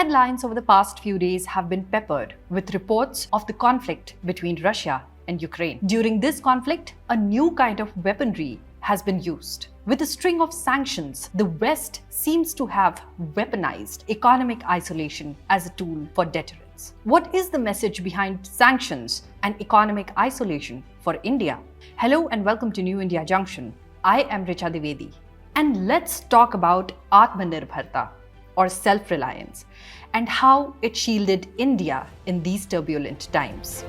Headlines over the past few days have been peppered with reports of the conflict between Russia and Ukraine. During this conflict, a new kind of weaponry has been used. With a string of sanctions, the West seems to have weaponized economic isolation as a tool for deterrence. What is the message behind sanctions and economic isolation for India? Hello and welcome to New India Junction. I am Richa Dwivedi. And let's talk about Atmanirbharta, or self-reliance, and how it shielded India in these turbulent times.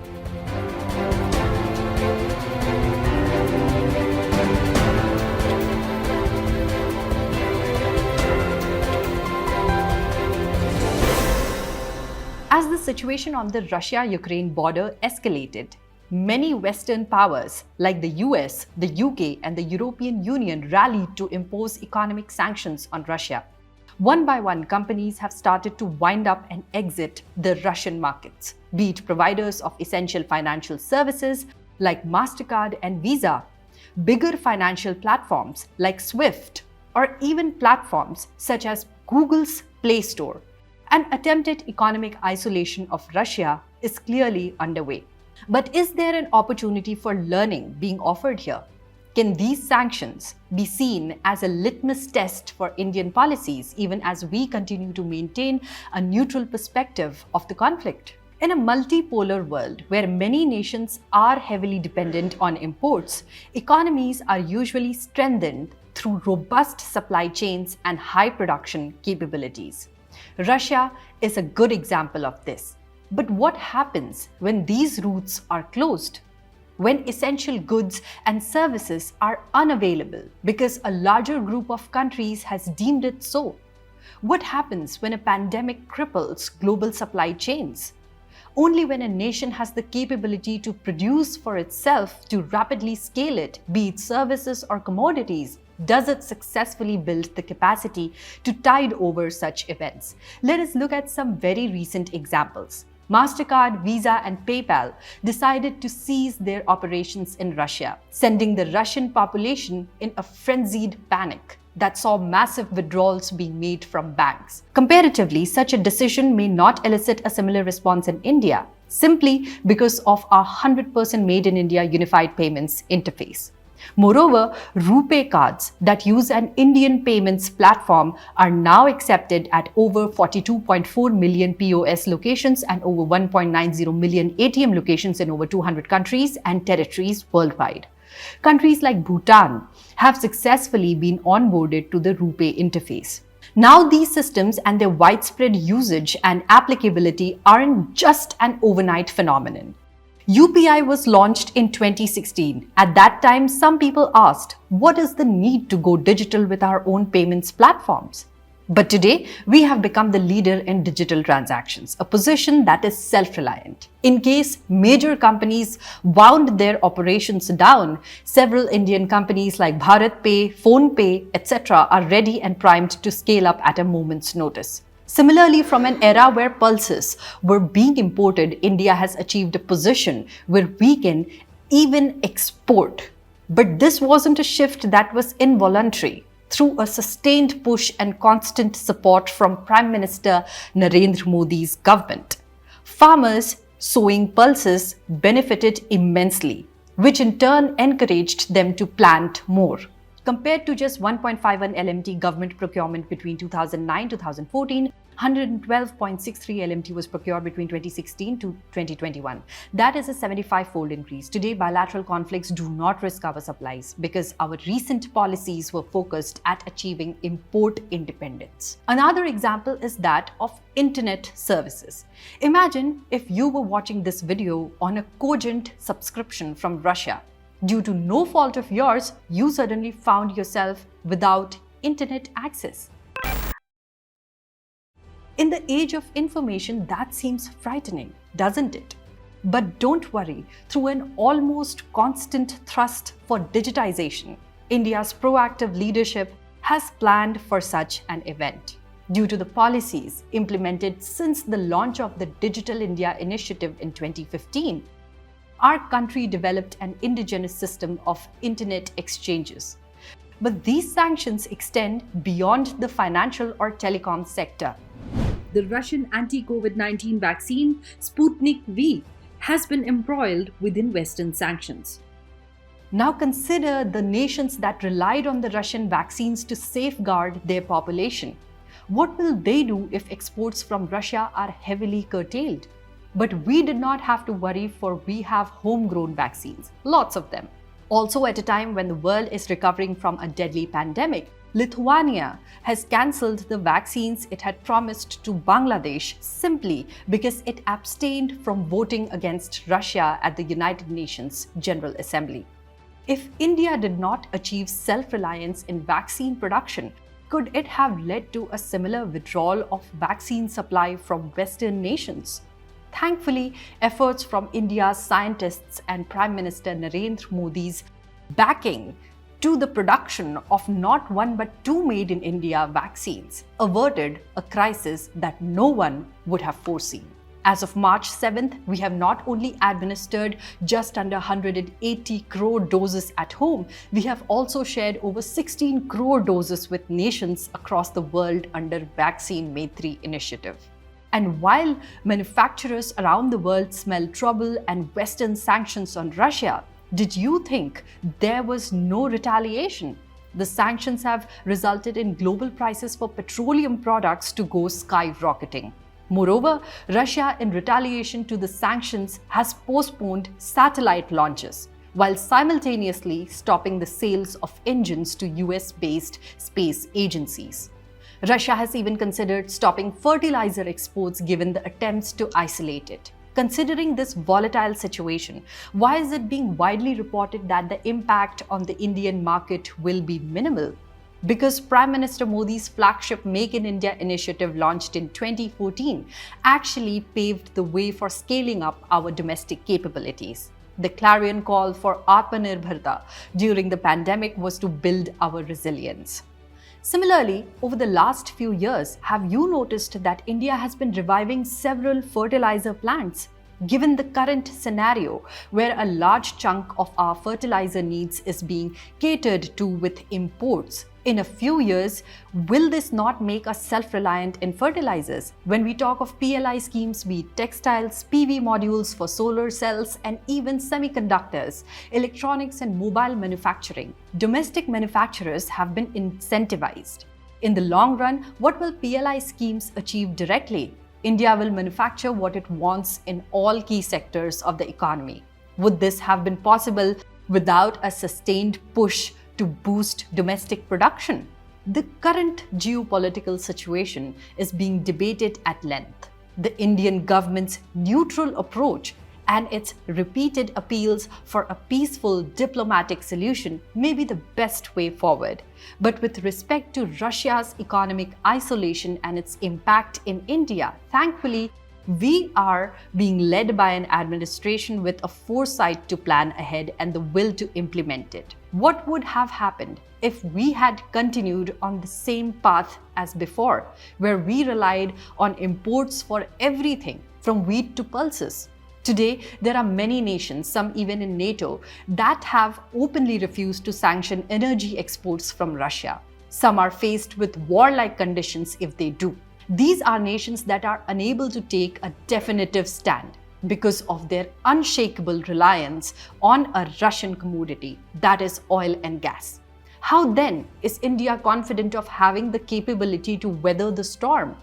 As the situation on the Russia-Ukraine border escalated, many Western powers like the US, the UK, and the European Union rallied to impose economic sanctions on Russia. One by one, companies have started to wind up and exit the Russian markets, be it providers of essential financial services like MasterCard and Visa, bigger financial platforms like SWIFT, or even platforms such as Google's Play Store. An attempted economic isolation of Russia is clearly underway. But is there an opportunity for learning being offered here? Can these sanctions be seen as a litmus test for Indian policies, even as we continue to maintain a neutral perspective of the conflict? In a multipolar world where many nations are heavily dependent on imports, economies are usually strengthened through robust supply chains and high production capabilities. Russia is a good example of this. But what happens when these routes are closed? When essential goods and services are unavailable because a larger group of countries has deemed it so? What happens when a pandemic cripples global supply chains? Only when a nation has the capability to produce for itself to rapidly scale it, be it services or commodities, does it successfully build the capacity to tide over such events. Let us look at some very recent examples. MasterCard, Visa, and PayPal decided to cease their operations in Russia, sending the Russian population in a frenzied panic that saw massive withdrawals being made from banks. Comparatively, such a decision may not elicit a similar response in India, simply because of our 100% Made in India unified payments interface. Moreover, RuPay cards that use an Indian payments platform are now accepted at over 42.4 million POS locations and over 1.90 million ATM locations in over 200 countries and territories worldwide. Countries like Bhutan have successfully been onboarded to the RuPay interface. Now these systems and their widespread usage and applicability aren't just an overnight phenomenon. UPI was launched in 2016. At that time, some people asked, what is the need to go digital with our own payments platforms? But today, we have become the leader in digital transactions, a position that is self-reliant. In case major companies wound their operations down, several Indian companies like BharatPay, PhonePe, etc. are ready and primed to scale up at a moment's notice. Similarly, from an era where pulses were being imported, India has achieved a position where we can even export. But this wasn't a shift that was involuntary. Through a sustained push and constant support from Prime Minister Narendra Modi's government, farmers sowing pulses benefited immensely, which in turn encouraged them to plant more. Compared to just 1.51 LMT government procurement between 2009-2014, 112.63 LMT was procured between 2016 to 2021. That is a 75-fold increase. Today, bilateral conflicts do not risk our supplies because our recent policies were focused at achieving import independence. Another example is that of internet services. Imagine if you were watching this video on a Cogent subscription from Russia. Due to no fault of yours, you suddenly found yourself without internet access. In the age of information, that seems frightening, doesn't it? But don't worry, through an almost constant thrust for digitization, India's proactive leadership has planned for such an event. Due to the policies implemented since the launch of the Digital India Initiative in 2015, our country developed an indigenous system of internet exchanges. But these sanctions extend beyond the financial or telecom sector. the Russian anti-COVID-19 vaccine Sputnik V has been embroiled within Western sanctions. Now consider the nations that relied on the Russian vaccines to safeguard their population. What will they do if exports from Russia are heavily curtailed? But we did not have to worry, for we have homegrown vaccines, lots of them. Also, at a time when the world is recovering from a deadly pandemic, Lithuania has cancelled the vaccines it had promised to Bangladesh simply because it abstained from voting against Russia at the United Nations General Assembly. If India did not achieve self-reliance in vaccine production, could it have led to a similar withdrawal of vaccine supply from Western nations? Thankfully, efforts from India's scientists and Prime Minister Narendra Modi's backing to the production of not one but two made in India vaccines averted a crisis that no one would have foreseen. As of March 7th, we have not only administered just under 180 crore doses at home, we have also shared over 16 crore doses with nations across the world under Vaccine Maitri initiative. And while manufacturers around the world smell trouble and Western sanctions on Russia, did you think there was no retaliation? The sanctions have resulted in global prices for petroleum products to go skyrocketing. Moreover, Russia, in retaliation to the sanctions, has postponed satellite launches, while simultaneously stopping the sales of engines to US-based space agencies. Russia has even considered stopping fertilizer exports given the attempts to isolate it. Considering this volatile situation, why is it being widely reported that the impact on the Indian market will be minimal? Because Prime Minister Modi's flagship Make in India initiative launched in 2014 actually paved the way for scaling up our domestic capabilities. The clarion call for Atmanirbharta during the pandemic was to build our resilience. Similarly, over the last few years, have you noticed that India has been reviving several fertilizer plants? Given the current scenario, where a large chunk of our fertilizer needs is being catered to with imports, in a few years, will this not make us self-reliant in fertilizers? When we talk of PLI schemes, be it textiles, PV modules for solar cells, and even semiconductors, electronics and mobile manufacturing, domestic manufacturers have been incentivized. In the long run, what will PLI schemes achieve directly? India will manufacture what it wants in all key sectors of the economy. Would this have been possible without a sustained push to boost domestic production? The current geopolitical situation is being debated at length. The Indian government's neutral approach and its repeated appeals for a peaceful diplomatic solution may be the best way forward. But with respect to Russia's economic isolation and its impact in India, thankfully, we are being led by an administration with a foresight to plan ahead and the will to implement it. What would have happened if we had continued on the same path as before, where we relied on imports for everything from wheat to pulses? Today, there are many nations, some even in NATO, that have openly refused to sanction energy exports from Russia. Some are faced with warlike conditions if they do. These are nations that are unable to take a definitive stand because of their unshakable reliance on a Russian commodity, that is oil and gas. How then is India confident of having the capability to weather the storm?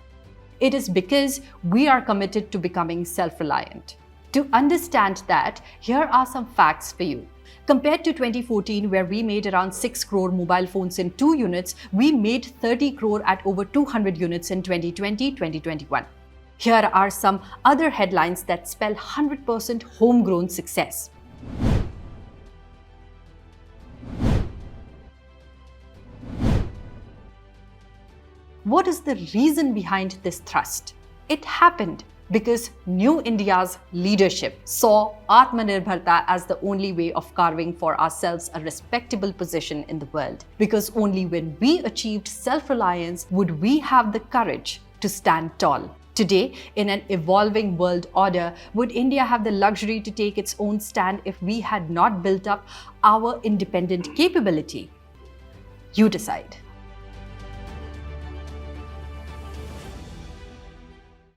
It is because we are committed to becoming self-reliant. To understand that, here are some facts for you. Compared to 2014, where we made around 6 crore mobile phones in 2 units, we made 30 crore at over 200 units in 2020-2021. Here are some other headlines that spell 100% homegrown success. What is the reason behind this thrust? It happened because New India's leadership saw Atmanirbharta as the only way of carving for ourselves a respectable position in the world. Because only when we achieved self-reliance would we have the courage to stand tall. Today, in an evolving world order, would India have the luxury to take its own stand if we had not built up our independent capability? You decide.